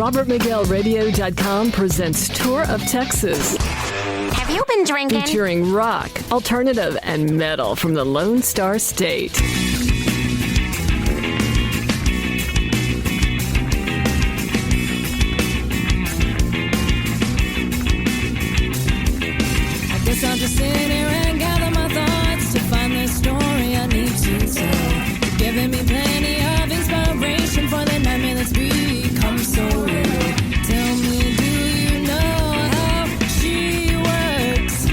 RobertMiguelRadio.com presents Tour of Texas. Have you been drinking? Featuring rock, alternative, and metal from the Lone Star State. I guess I'll just sit here and gather my thoughts to find the story I need to tell. You're giving me plenty of inspiration for the nightmare that's become so real. Tell me, do you know how she works?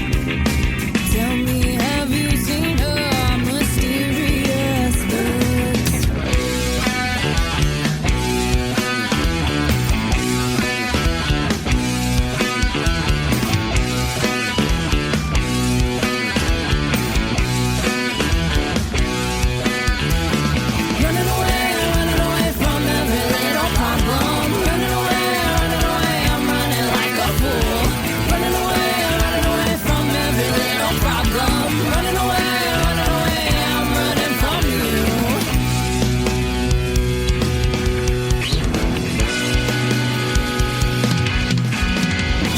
Tell me, have you seen her mysterious looks? Running away from every little problem. Running away, I'm running like a fool. Running away from every little problem. Running away, I'm running from you.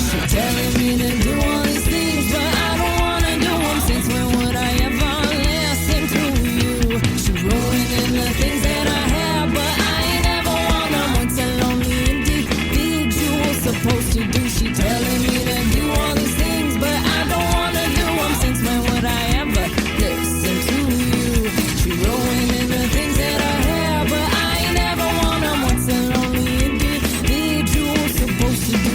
She's telling me to do all these things, but I don't wanna do them. Since when would I ever listen to you? She's rolling in the things that I have, but I ain't ever want them. What's a lonely individual supposed to do? She telling me to do all these things, but I don't wanna do them. Since when would I ever listen to you? She's rolling in the things that I have, but I ain't ever want them. What's a lonely individual supposed to do?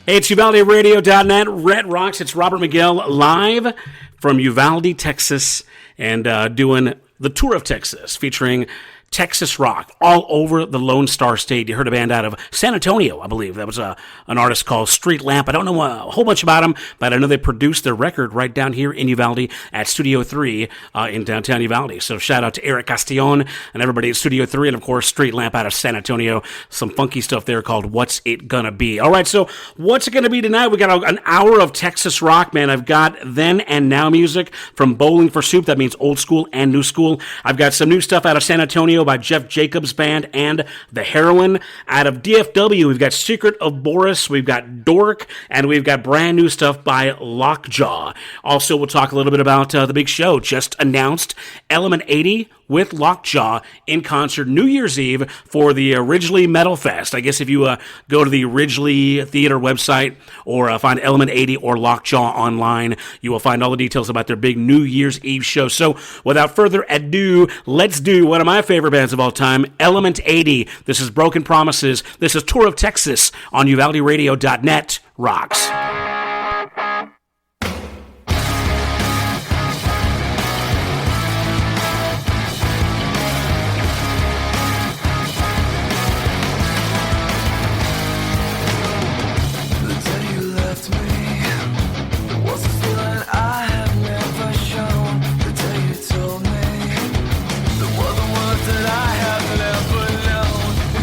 Hey, it's UvaldeRadio.net, Red Rocks. It's Robert Miguel live from Uvalde, Texas, and doing the Tour of Texas featuring Texas rock all over the Lone Star State. You heard a band out of San Antonio, I believe. That was an artist called Street Lamp. I don't know a whole bunch about them, but I know they produced their record right down here in Uvalde at Studio 3 in downtown Uvalde. So shout out to Eric Castillon and everybody at Studio 3, and of course Street Lamp out of San Antonio. Some funky stuff there called What's It Gonna Be. All right, so what's it gonna be tonight? We got an hour of Texas rock, man. I've got then and now music from Bowling for Soup. That means old school and new school. I've got some new stuff out of San Antonio by Jeff Jacobs Band and the Heroine. Out of DFW, we've got Secret of Boris, we've got Dork, and we've got brand new stuff by Lockjaw. Also, we'll talk a little bit about the big show just announced, Element 80 with Lockjaw in concert New Year's Eve for the Ridgely Metal Fest. I guess if you go to the Ridgely Theater website or find Element 80 or Lockjaw online, you will find all the details about their big New Year's Eve show. So without further ado, let's do one of my favorite bands of all time, Element 80. This is Broken Promises. This is Tour of Texas on UvaldeRadio.net. Rocks.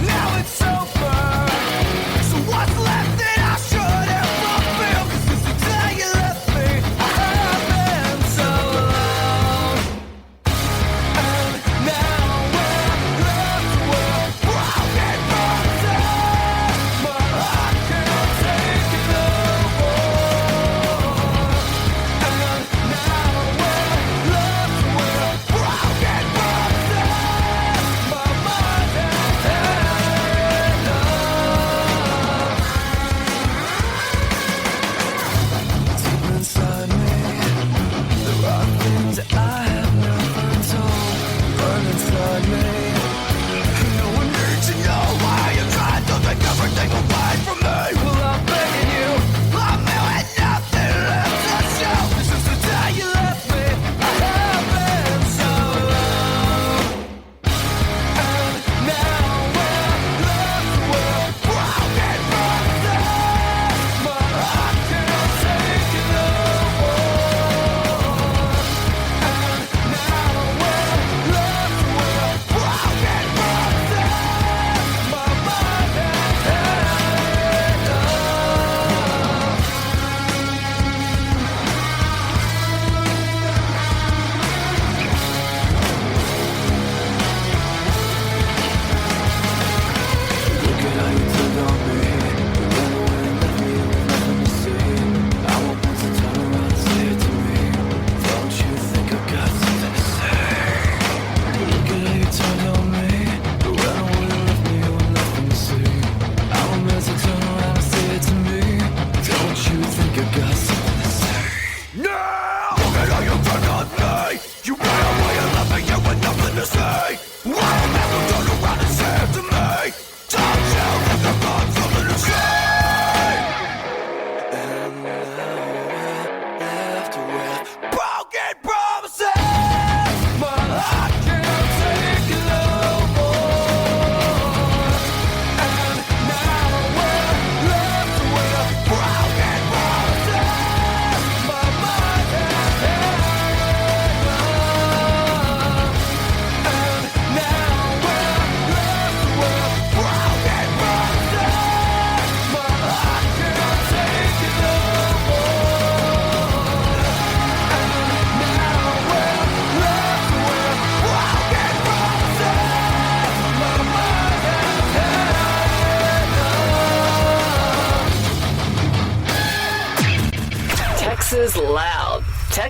Now it's over. So what's left that I should have fulfilled?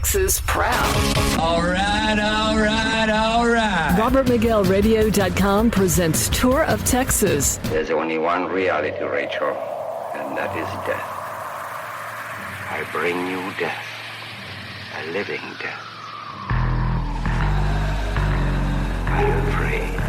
Texas proud. All right, all right, all right. RobertMiguelRadio.com presents Tour of Texas. There's only one reality, Rachel, and that is death. I bring you death, a living death. Are you afraid?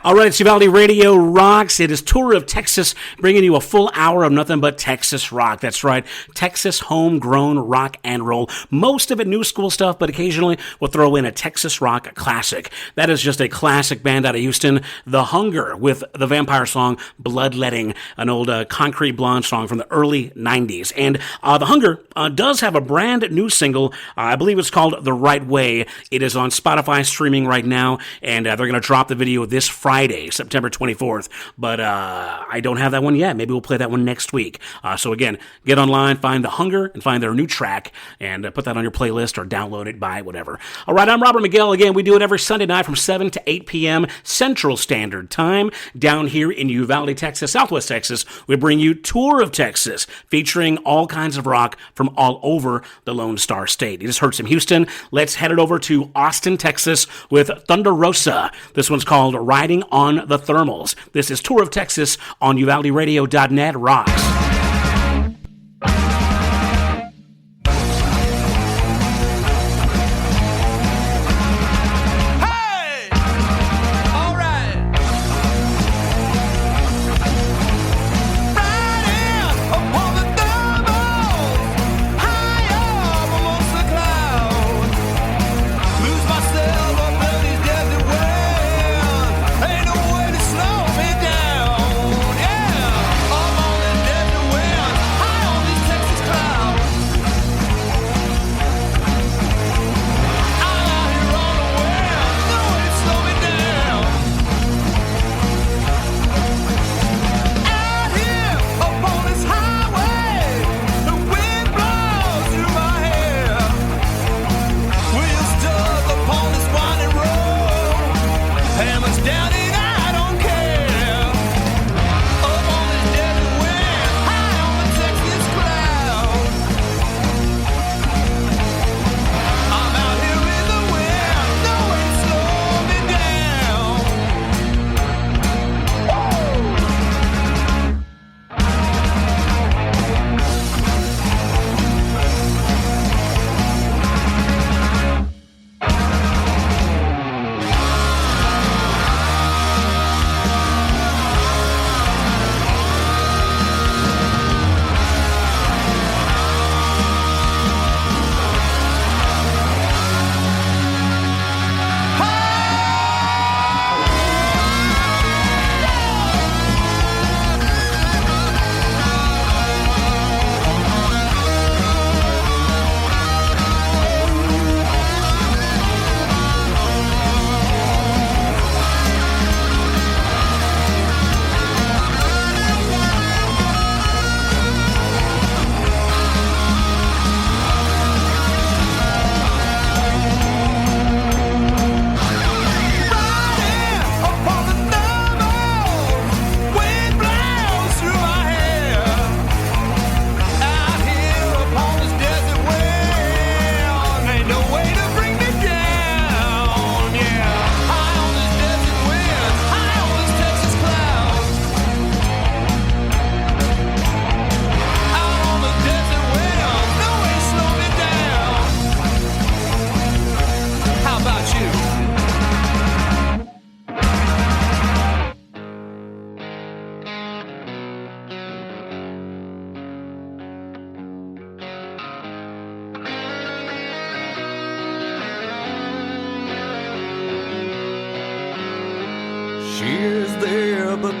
All right, it's Uvalde Radio Rocks. It is Tour of Texas, bringing you a full hour of nothing but Texas rock. That's right, Texas homegrown rock and roll. Most of it new school stuff, but occasionally we'll throw in a Texas rock classic. That is just a classic band out of Houston, The Hunger, with the vampire song Bloodletting, an old Concrete Blonde song from the early 90s. And The Hunger does have a brand new single. I believe it's called The Right Way. It is on Spotify streaming right now, and they're going to drop the video this Friday, September 24th, but I don't have that one yet. Maybe we'll play that one next week. So again, get online, find The Hunger, and find their new track, and put that on your playlist or download it, buy it, whatever. All right, I'm Robert Miguel. Again, we do it every Sunday night from 7 to 8 p.m. Central Standard Time down here in Uvalde, Texas, Southwest Texas. We bring you Tour of Texas, featuring all kinds of rock from all over the Lone Star State. You just heard some Houston. Let's head it over to Austin, Texas with Thunderosa. This one's called Riding on the Thermals. This is Tour of Texas on UvaldeRadio.net Rocks. Hey! All right!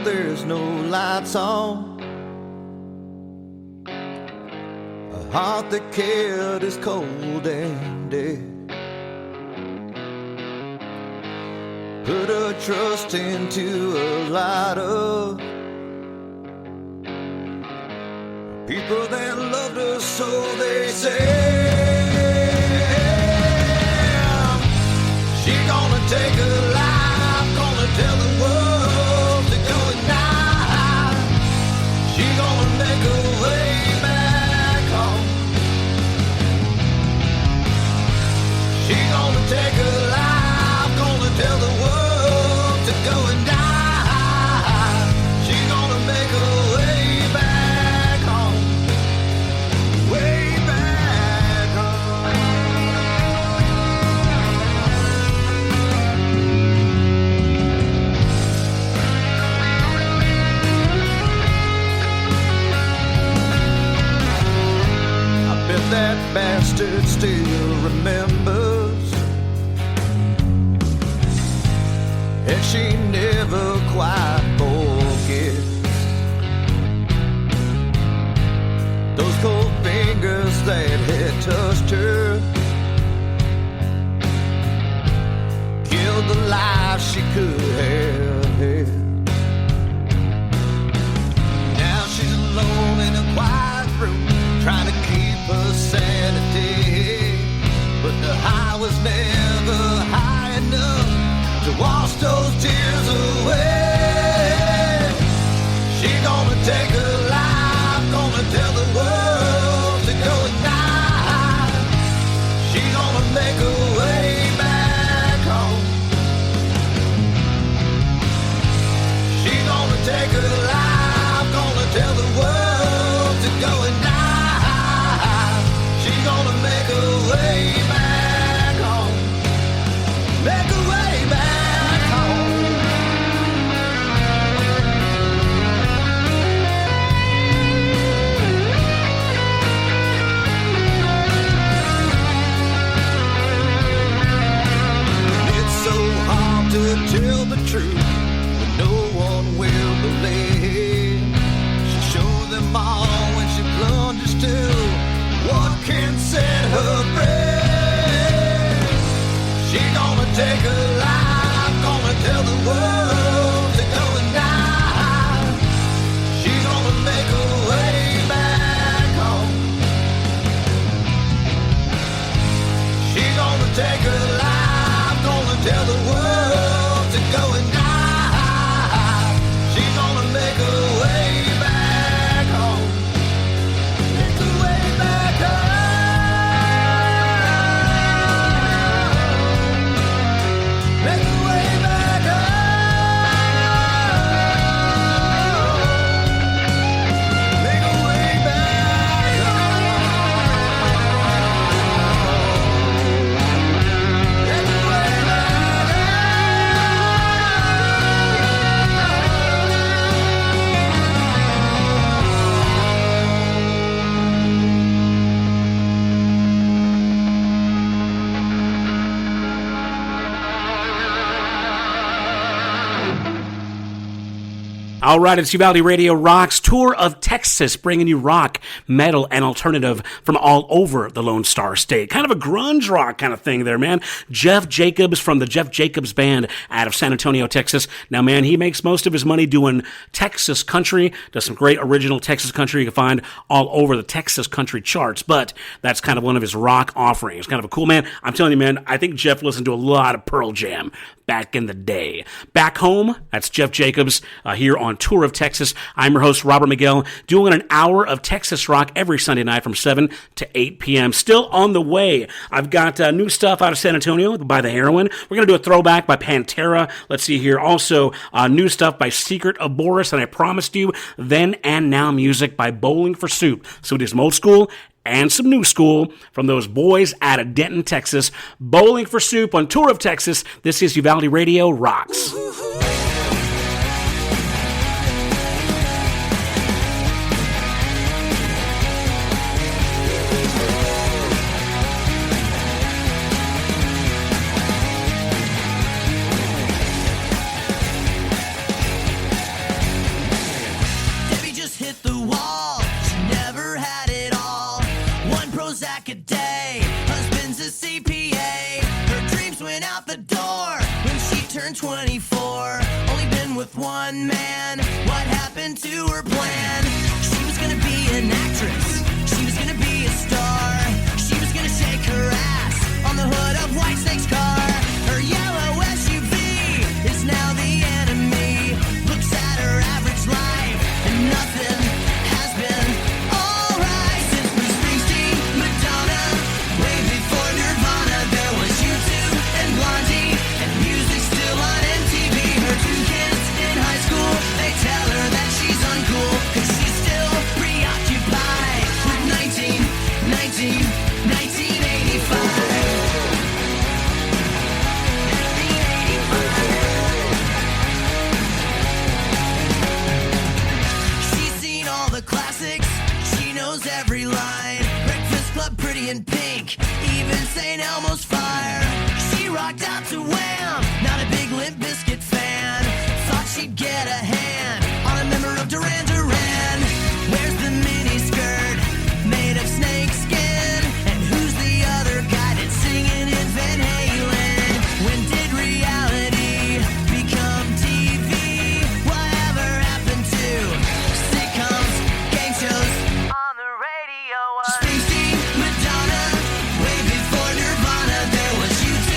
there's no lights on. A heart that cared is cold and dead. Put her trust into a lot of people that loved her, so they say. She gonna take her life, gonna tell the world to go at night. She gonna make her way back home. She gonna take her life, gonna tell the world to go and die. She gonna make her way back home. Way back home. I bet that bastard still remembers, and she never quite forgets those cold fingers that had touched her, killed the life she could have had. Now she's alone in a quiet room, trying to keep her sanity, but the high was never high enough to wash those tears away. She gonna take her life, gonna tell the world to go at night. She gonna make her way back home. She gonna take her life, gonna tell the world to go at night. She gonna make her way back home. Make her way back home. It's so hard to tell the truth, but no one will believe. She showed them all when she plunges to what can set her free. She gonna take her life, gonna tell the world to go and die. She gonna make her way back home. She gonna take her life, gonna tell the world to go and die. She gonna make her way back home. Make her way back home. Make her way back home. Make her way back home. Make her way back All right, it's Uvalde Radio Rocks Tour of Texas, bringing you rock, metal, and alternative from all over the Lone Star State. Kind of a grunge rock kind of thing there, man. Jeff Jacobs from the Jeff Jacobs Band out of San Antonio, Texas. Now, man, he makes most of his money doing Texas country, does some great original Texas country you can find all over the Texas country charts, but that's kind of one of his rock offerings. Kind of a cool man. I'm telling you, man, I think Jeff listened to a lot of Pearl Jam back in the day. Back home, that's Jeff Jacobs here on Tour of Texas. I'm your host, Robert Miguel, doing an hour of Texas rock every Sunday night from 7 to 8 p.m. Still on the way. I've got new stuff out of San Antonio by the Heroine. We're going to do a throwback by Pantera. Let's see here. Also, new stuff by Secret of Boris, and I promised you then and now music by Bowling for Soup. So it is some old school and some new school from those boys out of Denton, Texas. Bowling for Soup on Tour of Texas. This is Uvalde Radio Rocks. working man. What happened to her plan? She was gonna be an actress. She was gonna be a star. She was gonna shake her ass on the hood of Whitesnake's car. Her yellow SUV is now the enemy. Looks at her average life and nothing has been alright since Bruce Springsteen, Madonna, way before Nirvana. There was U2 and Blondie, and music still on MTV. Her two kids in high school, they tell her that she's uncool, cause she's still preoccupied with 1985. She's seen all the classics, she knows every line. Breakfast Club, Pretty in Pink, even St. Elmo's Fire. She rocked out to Wham, not a big Limp Bizkit fan. Thought she'd get a hand on a member of Duran Duran. Where's the mini skirt made of snake skin? And who's the other guy that's singing in Van Halen? When did reality become TV? Whatever happened to sitcoms, game shows on the radio? Springsteen, Madonna, way before Nirvana. There was U2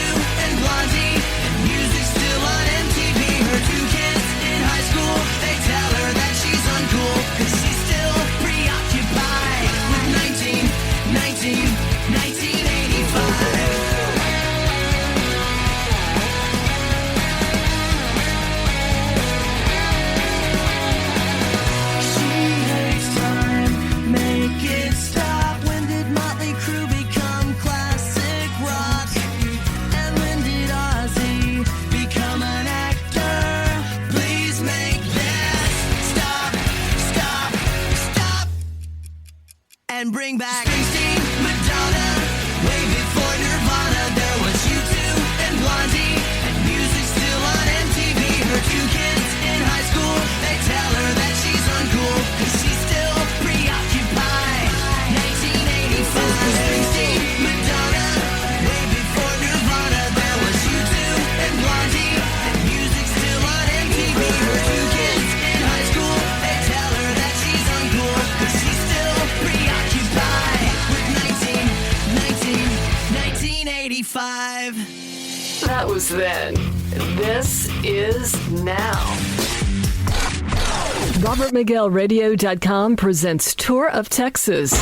and Blondie, and music still on MTV. Her two kids in high school, they tell her that she's uncool, cause she's still preoccupied with 1985. She takes time, make it stop. When did Motley Crue become classic rock? And when did Ozzy become an actor? Please make this stop, stop, stop, and bring back Springsteen, Madonna, way before Nirvana. There was U2 and Blondie, and music still on MTV. Her two kids in high school, they tell her that she's uncool, cause she's still preoccupied. 1985. Springsteen, Madonna, way before Nirvana. There was U2 and Blondie, and music still on MTV. Her two kids in high school, they tell her that she's uncool, cause she's still preoccupied with 1985. That was then. This is now. RobertMiguelRadio.com presents Tour of Texas.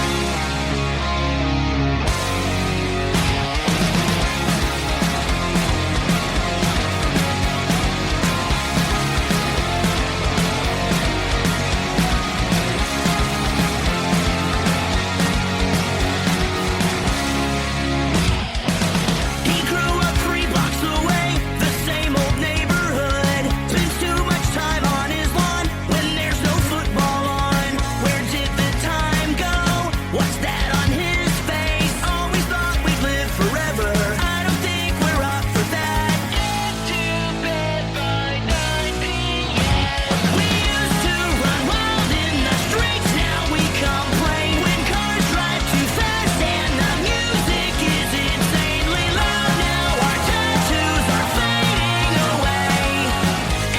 He grew up 3 blocks away, the same old neighborhood. Spends too much time on his lawn when there's no football on. Where did the time go? What's that on his face? Always thought we'd live forever. I don't think we're up for that. Get to bed by 9 p.m. We used to run wild in the streets, now we complain when cars drive too fast and the music is insanely loud. Now our tattoos are fading away,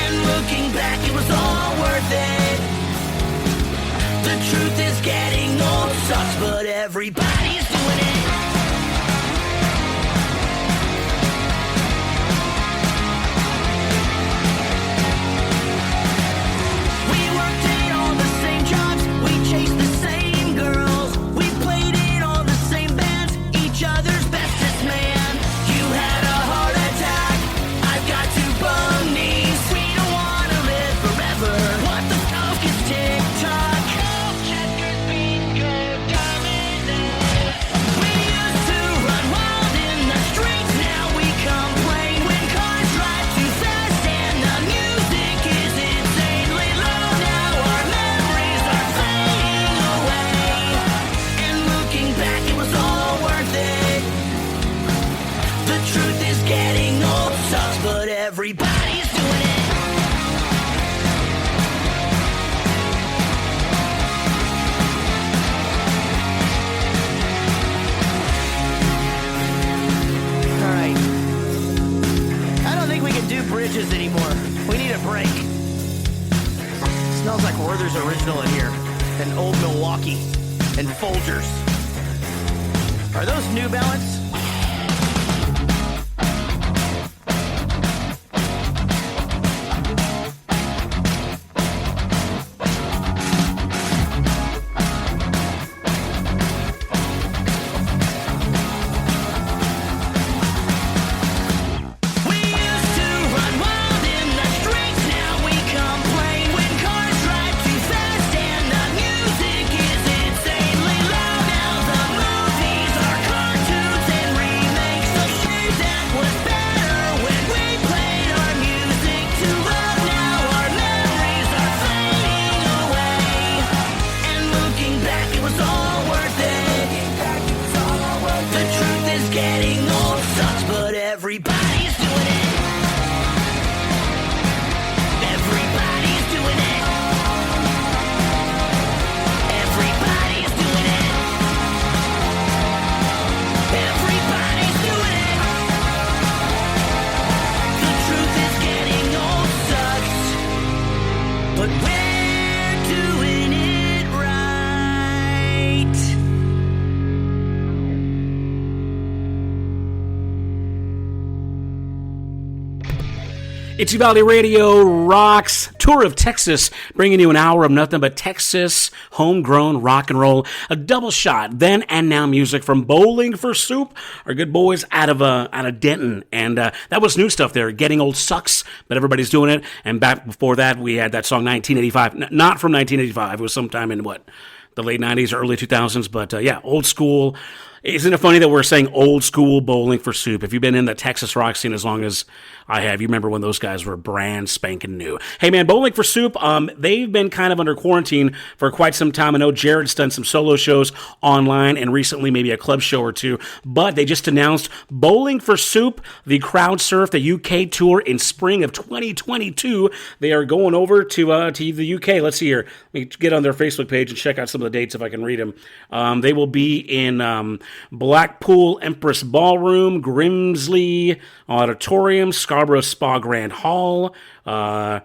and looking back it was all worth it. The truth is getting old sucks, but everybody's doing it. We worked in all the same jobs, we chased the same girls, we played in all the same bands, each other's bestest man. You had a heart attack, I've got 2 bum knees. We don't wanna live forever. What the fuck is TikTok? Checkers, bingo, dominoes. Smells like Werther's Original in here, and Old Milwaukee, and Folgers. Are those New Balance? It's Uvalde Radio Rocks Tour of Texas, bringing you an hour of nothing but Texas homegrown rock and roll. A double shot, then and now music from Bowling for Soup, our good boys out of Denton, and that was new stuff there. Getting Old sucks, but everybody's doing it. And back before that, we had that song 1985, not from 1985. It was sometime in the late 90s or early 2000s, but yeah, old school. Isn't it funny that we're saying old school Bowling for Soup? If you've been in the Texas rock scene as long as I have, you remember when those guys were brand spanking new. Hey man, Bowling for Soup, they've been kind of under quarantine for quite some time. I know Jared's done some solo shows online and recently maybe a club show or two, but they just announced Bowling for Soup, the Crowd Surf, the UK tour in spring of 2022. They are going over to the UK. Let's see here. Let me get on their Facebook page and check out some of the dates if I can read them. They will be in Blackpool Empress Ballroom, Grimsley Auditorium, Scarborough Spa Grand Hall, a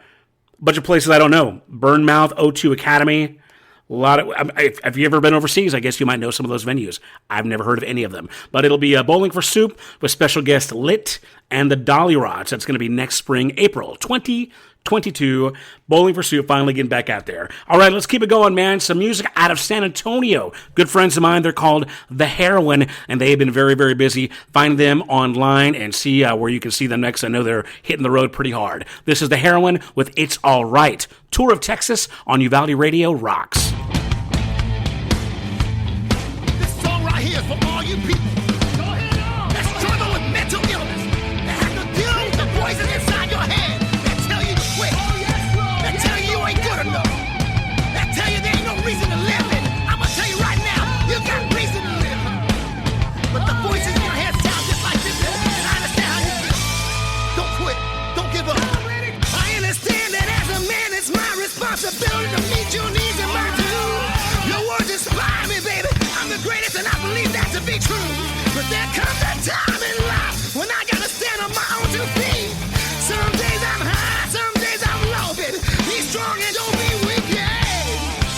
bunch of places I don't know. Bournemouth O2 Academy. A lot of. Have you ever been overseas? I guess you might know some of those venues. I've never heard of any of them. But it'll be Bowling for Soup with special guest Lit and the Dolly Rods. That's going to be next spring, April 2022. Bowling for Soup finally getting back out there. All right, let's keep it going, man. Some music out of San Antonio. Good friends of mine. They're called The Heroine, and they have been very, very busy. Find them online and see where you can see them next. I know they're hitting the road pretty hard. This is The Heroine with It's All Right. Tour of Texas on Uvalde Radio Rocks. This song right here is for all you people that struggle with mental illness, that have to deal with the voices inside your head that tell you to quit, that tell you you ain't good enough, that tell you there ain't no reason to live. And I'm gonna tell you right now, you got reason to live. But the voices in your head sound just like this, and I understand how you feel. Don't quit, don't give up. I understand that as a man, it's my responsibility to meet your needs and mine too. Your words inspire me, baby. I'm the greatest, and I believe that to be true. But there comes a time in life when I gotta stand on my own 2 feet. Some days I'm high, some days I'm low, baby. Be strong and don't be weak, yeah.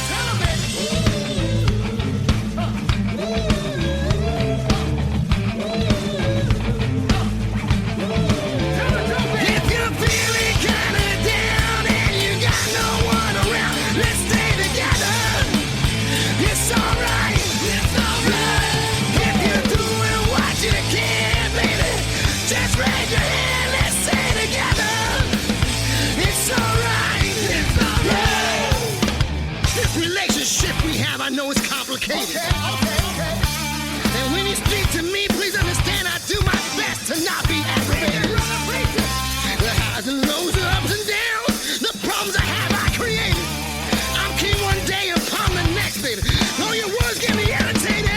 Tell 'em, baby. If you're feeling kinda down and you got no one around, let's stay together. It's alright, it's alright. If you're doing what you can, baby, just raise your hand, let's stay together. It's alright, it's alright. This relationship we have, I know it's complicated. And when you speak to me, please understand I do my best to not be aggravated. The highs and lows, the ups and downs, the problems I have, I created. I'm king one day and palm the next, baby. All your words get me irritated.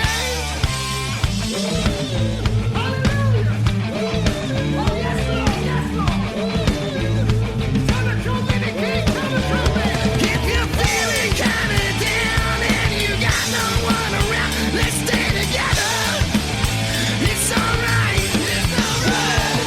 If you're feeling kinda down and you got no one around, let's stay together. It's alright, it's alright.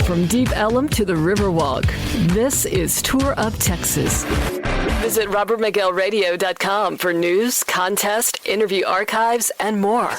From Deep Ellum to the Riverwalk, this is Tour of Texas. Visit RobertMiguelRadio.com for news, contest, interview archives, and more.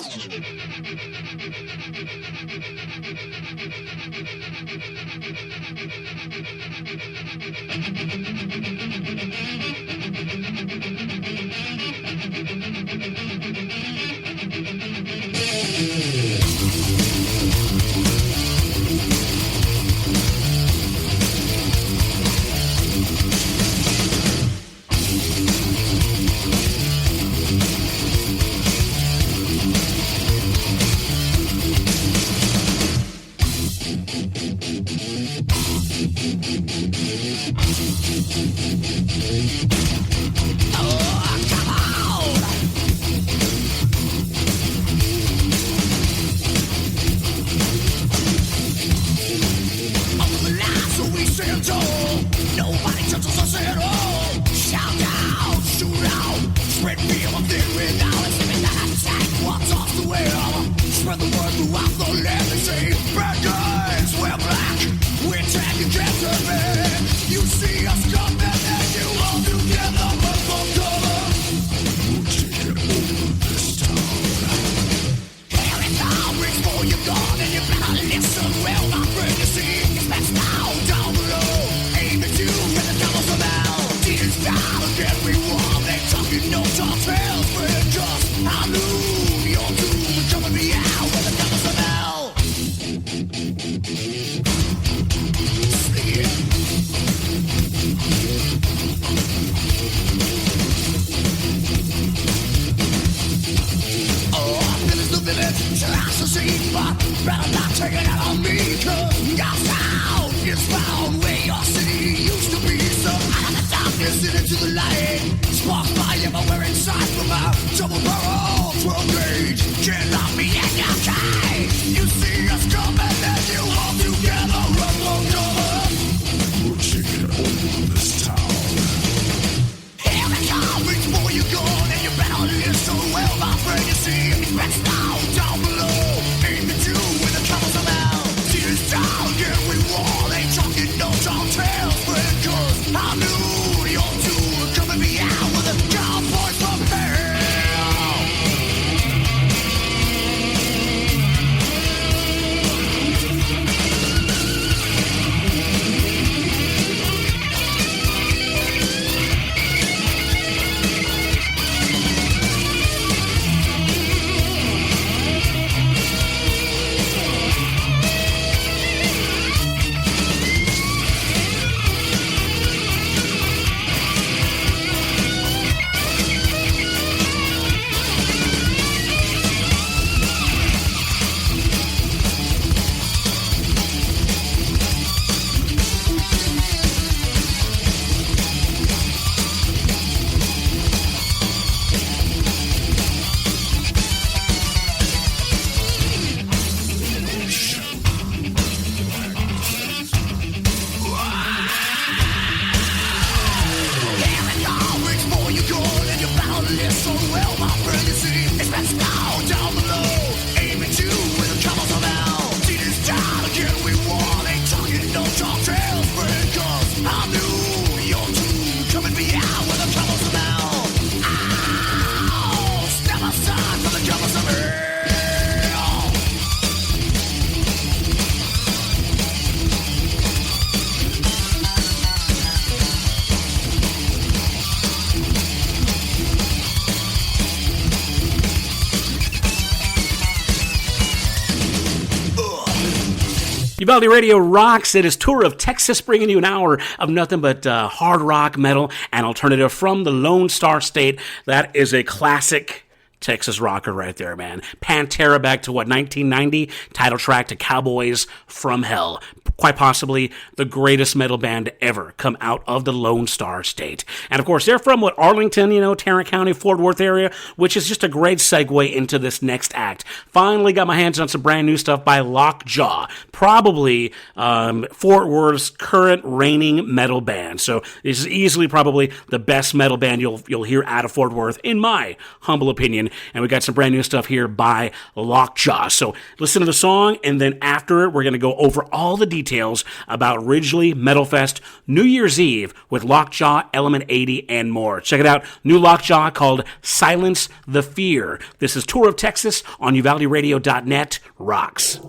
Uvalde Radio rocks. It is Tour of Texas, bringing you an hour of nothing but hard rock, metal, and alternative from the Lone Star State. That is a classic Texas rocker right there, man. Pantera back to 1990, title track to Cowboys from Hell. Quite possibly the greatest metal band ever come out of the Lone Star State. And of course, they're from Arlington, Tarrant County, Fort Worth area, which is just a great segue into this next act. Finally got my hands on some brand new stuff by Lockjaw. probably Fort Worth's current reigning metal band. So this is easily probably the best metal band you'll hear out of Fort Worth, in my humble opinion. And we got some brand new stuff here by Lockjaw. So listen to the song, and then after it, we're going to go over all the details about Ridgely Metal Fest New Year's Eve with Lockjaw, Element 80, and more. Check it out. New Lockjaw called Silence the Fear. This is Tour of Texas on UvaldeRadio.net. Rocks.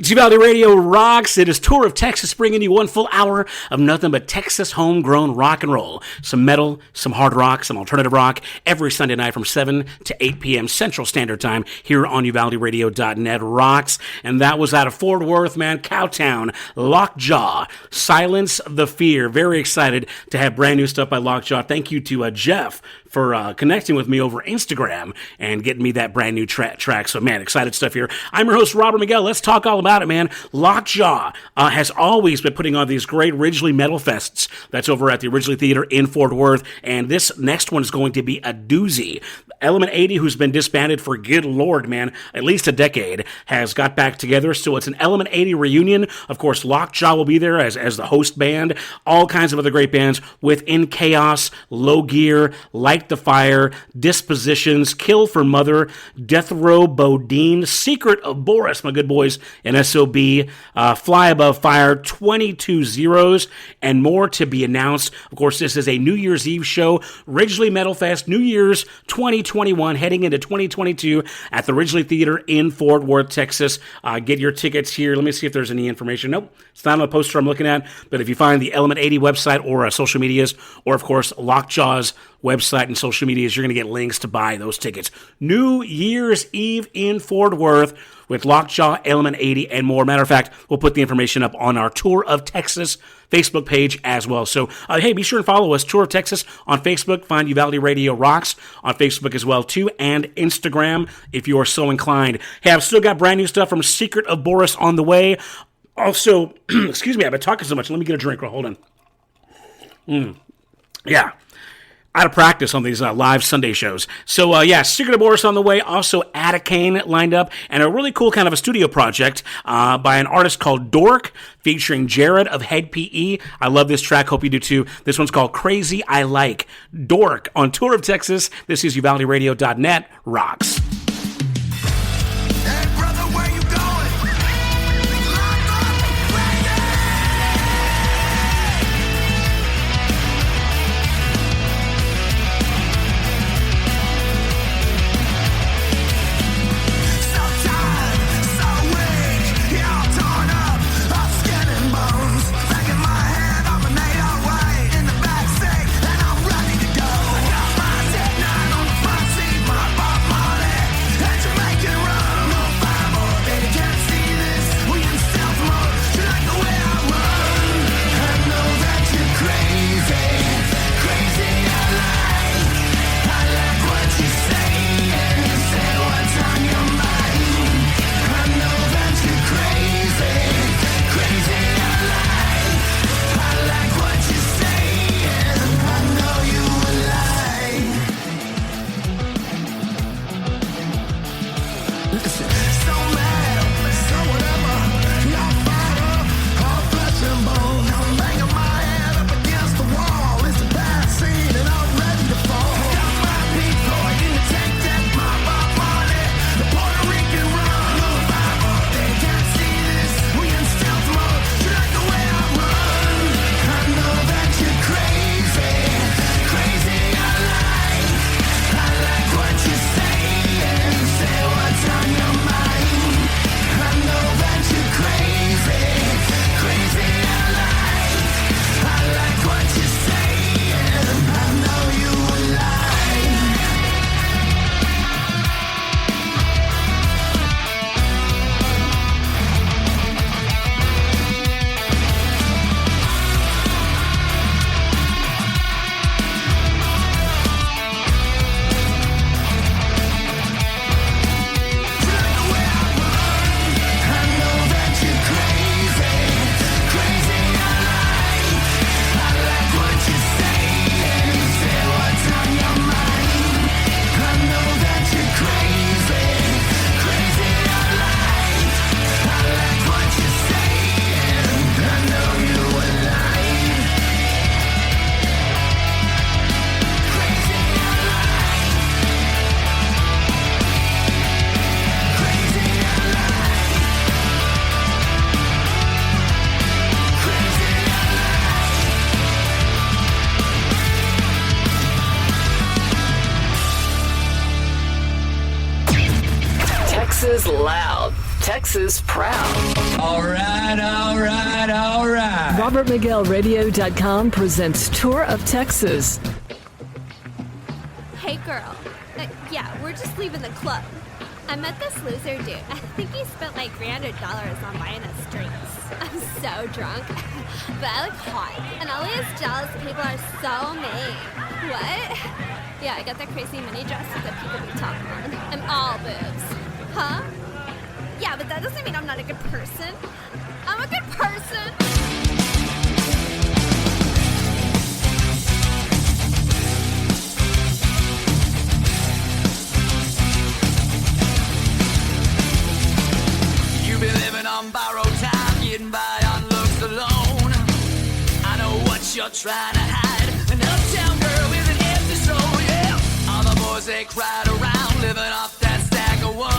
It's Uvalde Radio Rocks. It is Tour of Texas, bringing you one full hour of nothing but Texas homegrown rock and roll. Some metal, some hard rock, some alternative rock, every Sunday night from 7 to 8 p.m. Central Standard Time here on UvaldeRadio.net Rocks. And that was out of Fort Worth, man, Cowtown, Lockjaw, Silence the Fear. Very excited to have brand new stuff by Lockjaw. Thank you to Jeff for connecting with me over Instagram and getting me that brand new track. So, man, excited stuff here. I'm your host, Robert Miguel. Let's talk all about it, man. Lockjaw has always been putting on these great Ridgely Metal Fests. That's over at the Ridgely Theater in Fort Worth. And this next one is going to be a doozy. Element 80, who's been disbanded for, good Lord, man, at least a decade, has got back together. So it's an Element 80 reunion. Of course, Lockjaw will be there as the host band. All kinds of other great bands with In Chaos, Low Gear, Light the Fire, Dispositions, Kill for Mother, Death Row, Bodine, Secret of Boris, my good boys, and SOB, Fly Above Fire, 22 Zeros, and more to be announced. Of course, this is a New Year's Eve show, Ridgely Metal Fest, New Year's 2021, heading into 2022 at the Ridgely Theater in Fort Worth, Texas. Get your tickets here. Let me see if there's any information. Nope, it's not on the poster I'm looking at, but if you find the Element 80 website or social medias, or of course, Lockjaw's website and social medias, you're going to get links to buy those tickets. New Year's Eve in Fort Worth with Lockjaw, Element 80, and more. Matter of fact, we'll put the information up on our Tour of Texas Facebook page as well. So, hey, be sure and follow us, Tour of Texas, on Facebook. Find Uvalde Radio Rocks on Facebook as well, too, and Instagram if you are so inclined. Hey, I've still got brand new stuff from Secret of Boris on the way. Also, excuse me, I've been talking so much. Let me get a drink. Hold on. Yeah. Out of practice on these live Sunday shows. So, Secret of Boris on the way. Also, Atticane lined up. And a really cool kind of a studio project by an artist called Dork, featuring Jared of Head PE. I love this track. Hope you do too. This one's called Crazy I Like. Dork on Tour of Texas. This is UvaldeRadio.net Rocks. Hey, brother, where you going? So tired, so weak, you're all torn up, all skin and bones. Back in my head, I'm an 808 in the backseat, and I'm ready to go. I got my 10-9 on the front seat, my Bob Marley, and Jamaican rum. No 5 they can't see this. We in stealth mode. You like the way I run? I know that you're crazy, crazy. I like what you say, and you say what's on your mind. I know that you're crazy, crazy. I like what you say, and I know you will lie. Listen, so mad, so whatever. Y'all fired up, all flesh and bone. I'm banging my head up against the wall. It's a bad scene, and I'm ready to fall. Got my Pink Floyd in the tank deck, my Bob Marley, the Puerto Rican rum. No 5 they can't see this. We in stealth mode. You like the way I run? I know that you're crazy, crazy. I like what you say, and say what's on your mind. Texas loud. Texas proud. All right, all right, all right. RobertMiguelRadio.com presents Tour of Texas. Hey girl. Yeah, we're just leaving the club. I met this loser dude. I think he spent like $300 on buying us drinks. I'm so drunk. But I look hot. And all these jealous people are so mean. What? Yeah, I got that crazy mini dress that people be talking on. I'm all boobs. Huh? Yeah, but that doesn't mean I'm not a good person. I'm a good person. You've been living on borrowed time, getting by on looks alone. I know what you're trying to hide. An uptown girl with an empty soul, yeah. All the boys they cried around, living off that stack of ones.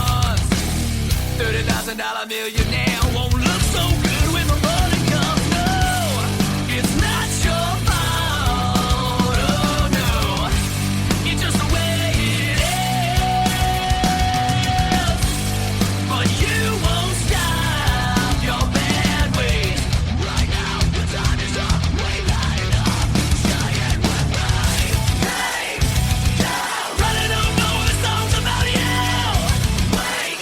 $30,000 millionaire won't look so good when the money comes. No, it's not your fault. Oh no, it's just the way it is. But you won't stop your bad ways. Right now, the time is up. Way light up, giant wet right. Hey, now, running don't know the song's about you. Wake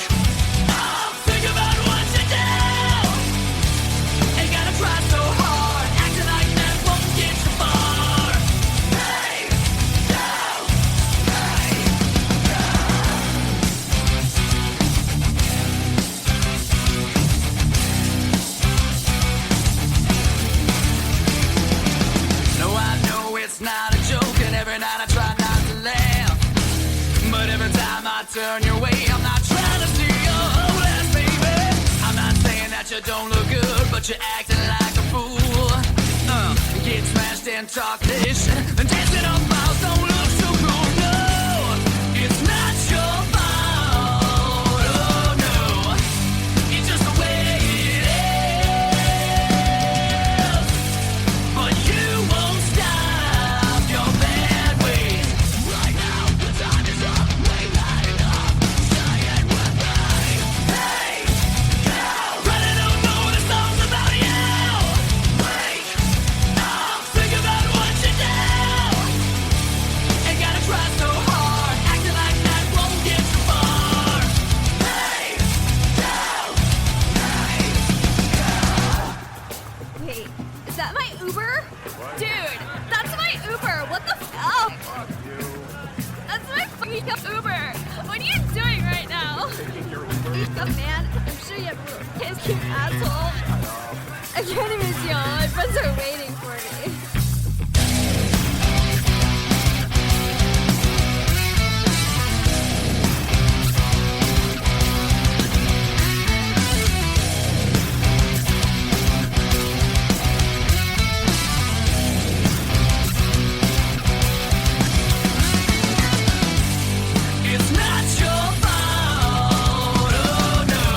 up, think about what you do. Ain't gotta try so hard, acting like that won't get you far. Hey, now, no, I know it's not a joke, and every night I try not to laugh. But every time I turn your way, I'm not trying to see your whole ass, baby. I'm not saying that you don't look good, but you're acting like a fool. Get smashed and talk this, and dancing on miles don't look so cool. No, it's not your fault. Oh no, it's just the way it is. But you won't stop your bad ways. Right now, the time is up. Way light up, giant wet right. Hey, now, running don't know the song's about you. Wake up, think about what you do. Ain't gotta try so hard, acting like that won't get you far. Hey, now, Wait, is that my Uber? Dude, that's my Uber. What the fuck? That's my fucking Uber. What are you doing right now? Oh, man, I'm sure you have a little kiss, you asshole. I can't even see all my friends are waiting for me. it's not your fault. Oh no,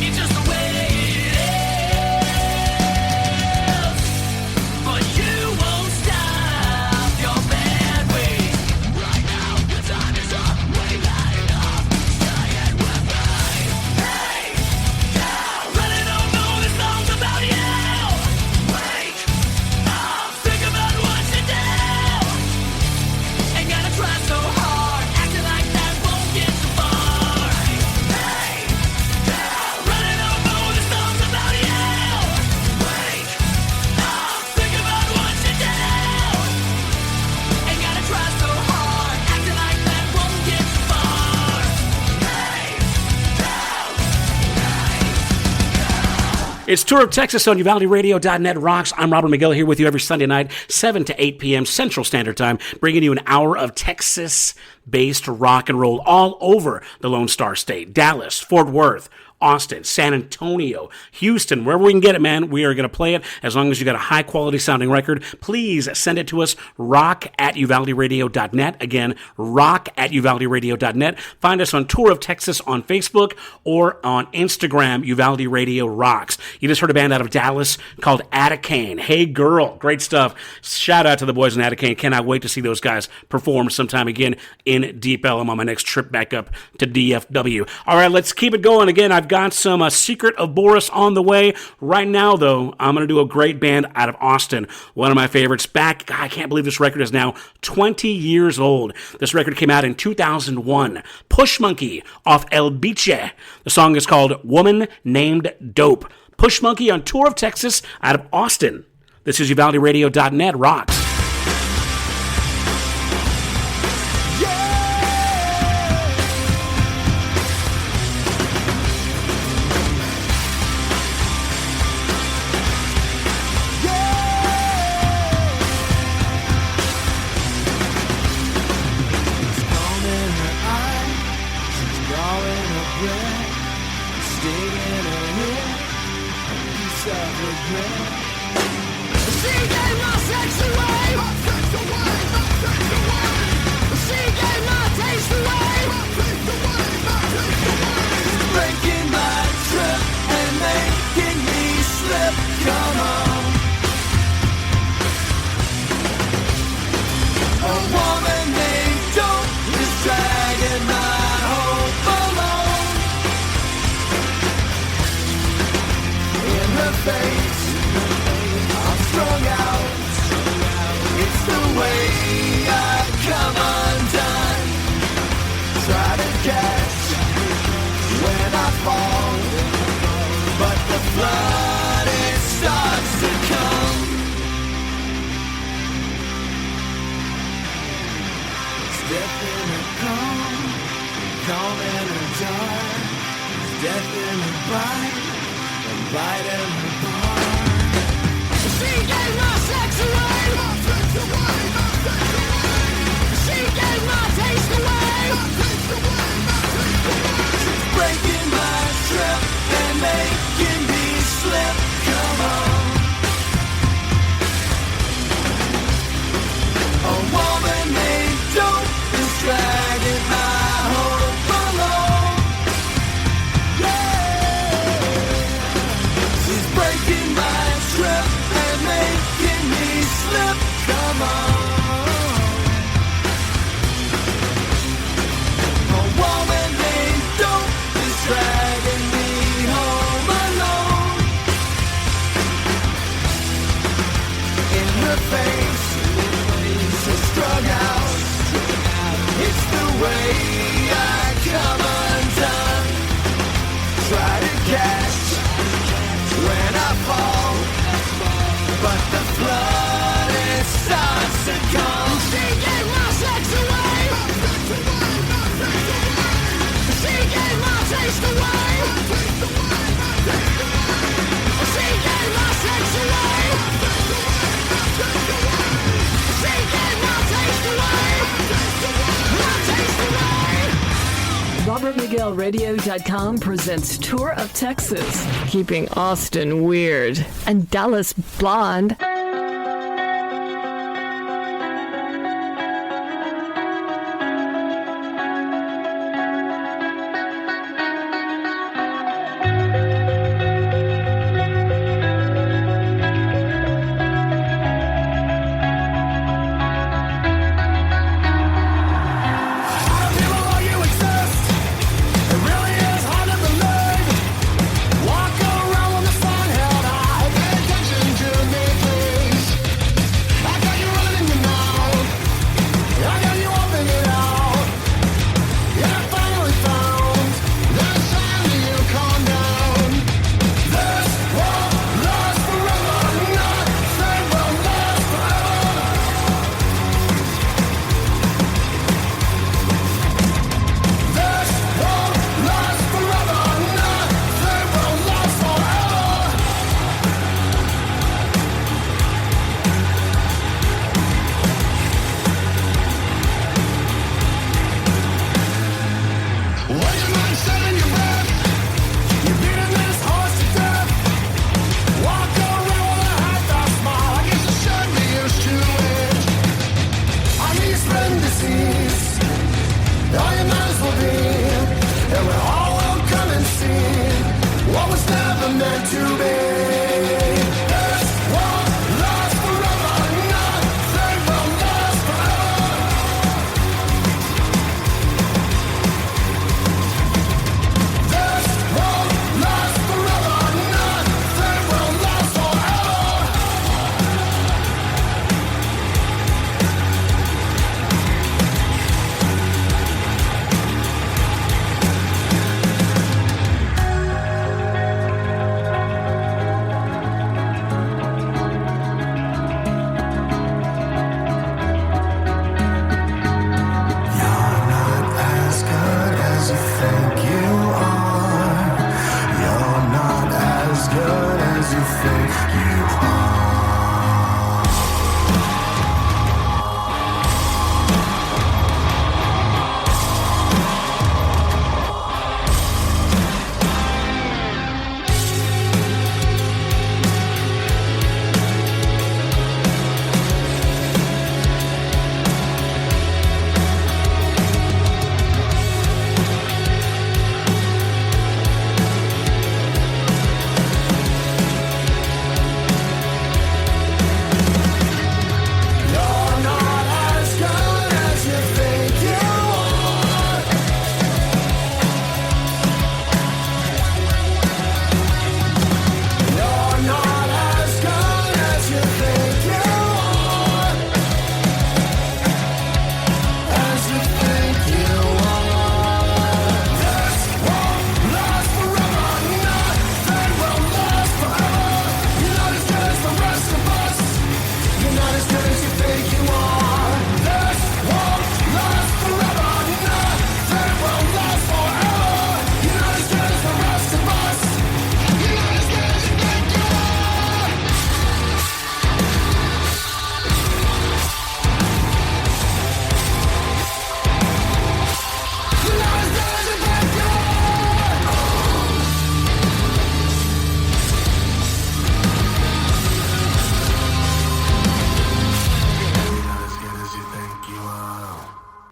it's just the way it is. But you won't stop your bad ways. Right now, the time is up. Way light up, giant wet right. Hey, now, running don't know the song's about you. Wake up, think about what you do. Ain't gotta try so hard, acting like that won't get you far. Hey, now, running don't know the song's about you. Wake up, think about what you do. Ain't gotta try so hard, acting like that won't get you far. Hey, It's Tour of Texas on UvaldeRadio.net Rocks. I'm Robert Miguel here with you every Sunday night, 7 to 8 p.m. Central Standard Time, bringing you an hour of Texas-based rock and roll all over the Lone Star State. Dallas, Fort Worth, Austin, San Antonio, Houston, wherever we can get it, man, we are going to play it as long as you got a high-quality sounding record. Please send it to us, rock@uvaldeраdio.net. Again, rock@uvaldeраdio.net. Find us on Tour of Texas on Facebook or on Instagram, Uvalde Radio Rocks. You just heard a band out of Dallas called Atticane. Hey Girl, great stuff. Shout out to the boys in Atticane. Cannot wait to see those guys perform sometime again in Deep Ellum on my next trip back up to DFW. All right, let's keep it going. Again, I've got some Secret of Boris on the way. Right now, though, I'm going to do a great band out of Austin. One of my favorites. Back, God, I can't believe this record is now 20 years old. This record came out in 2001. Pushmonkey off El Biche. The song is called Woman Named Dope. Pushmonkey on Tour of Texas out of Austin. This is UvaldeRadio.net. Rocks. RobertMiguelRadio.com presents Tour of Texas, keeping Austin weird and Dallas blonde. Walk around with the sun held high. Pay attention to me, please.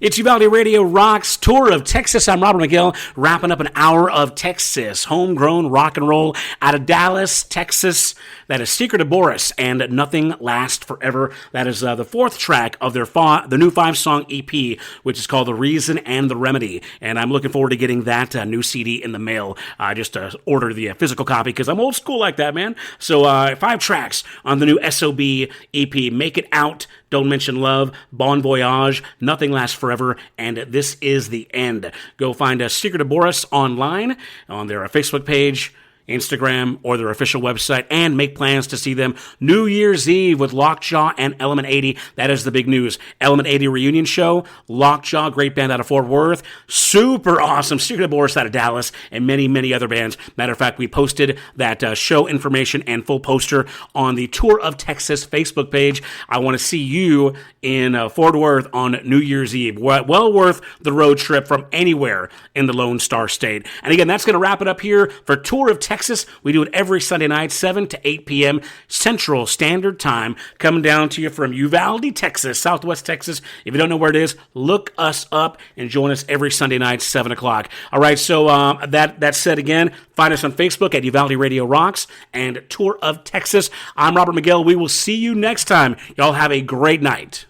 It's Uvalde Radio Rocks Tour of Texas. I'm Robert Miguel, wrapping up an hour of Texas, homegrown rock and roll out of Dallas, Texas. That is Secret of Boris and Nothing Lasts Forever. That is the fourth track of their the new 5-song EP, which is called The Reason and the Remedy. And I'm looking forward to getting that new CD in the mail. I just ordered the physical copy because I'm old school like that, man. So 5 tracks on the new SOB EP. Make It Out, Don't Mention Love, Bon Voyage, Nothing Lasts Forever, and This Is the End. Go find Secret of Boris online on their Facebook page, Instagram, or their official website, and make plans to see them New Year's Eve with Lockjaw and Element 80. That is the big news. Element 80 reunion show, Lockjaw, great band out of Fort Worth, super awesome, Secret of Boris out of Dallas, and many, many other bands. Matter of fact, we posted that show information and full poster on the Tour of Texas Facebook page. I want to see you in Fort Worth on New Year's Eve. Well worth the road trip from anywhere in the Lone Star State. And again, that's going to wrap it up here for Tour of Texas. We do it every Sunday night, 7 to 8 p.m. Central Standard Time, coming down to you from Uvalde, Texas, Southwest Texas. If you don't know where it is, look us up and join us every Sunday night, 7 o'clock. All right, so that said again, find us on Facebook at Uvalde Radio Rocks and Tour of Texas. I'm Robert Miguel. We will see you next time. Y'all have a great night.